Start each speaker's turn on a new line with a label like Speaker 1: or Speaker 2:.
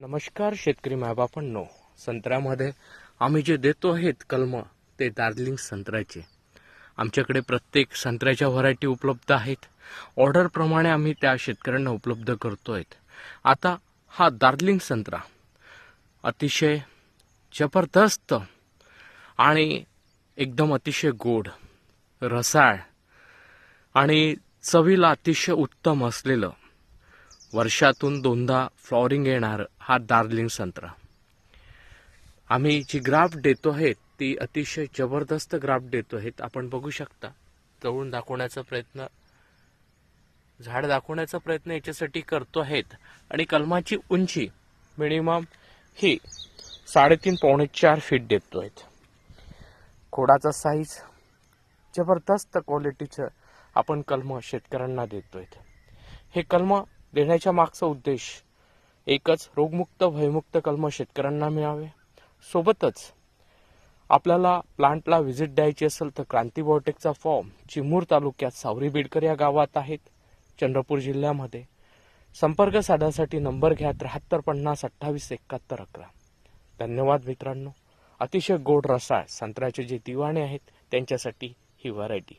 Speaker 1: नमस्कार शेतकरी मायबापांनो, संत्र्यामध्ये आम्ही जे देतो आहेत कलम ते दार्जिलिंग संत्र्याचे. आमच्याकडे प्रत्येक संत्र्याच्या व्हरायटी उपलब्ध आहेत. ऑर्डरप्रमाणे आम्ही त्या शेतकऱ्यांना उपलब्ध करतोय. आता हा दार्जिलिंग संत्रा अतिशय जबरदस्त आणि एकदम अतिशय गोड, रसाळ आणि चवीला अतिशय उत्तम असलेलं, वर्षातून 2दा फ्लॉवरिंग येणार हा दार्जिलिंग संत्रा. आम्ही जी ग्राफ्ट देतो आहे ती अतिशय जबरदस्त ग्राफ्ट देतो आहेत. आपण बघू शकता, जवळून दाखवण्याचा प्रयत्न, झाड दाखवण्याचा प्रयत्न याच्यासाठी करतो आहेत. आणि कलमाची उंची मिनिमम ही 3.5 पावणे 4 फीट देतो आहेत. खोडाचा साईज जबरदस्त क्वालिटीचं आपण कलम शेतकऱ्यांना देतोय. हे कलम देण्याच्या मागचा उद्देश एकच, रोगमुक्त भयमुक्त कलम शेतकऱ्यांना मिळावे. सोबतच आपल्याला प्लांटला व्हिजिट द्यायची असेल तर क्रांती बायोटेकचा फॉर्म चिमूर तालुक्यात सावरी बिडकर या गावात आहेत, चंद्रपूर जिल्ह्यामध्ये. संपर्क साधण्यासाठी नंबर घ्या 7350 28 71 11. धन्यवाद मित्रांनो. अतिशय गोड रसाळ संत्र्याचे जे दिवाणे आहेत त्यांच्यासाठी ही व्हरायटी.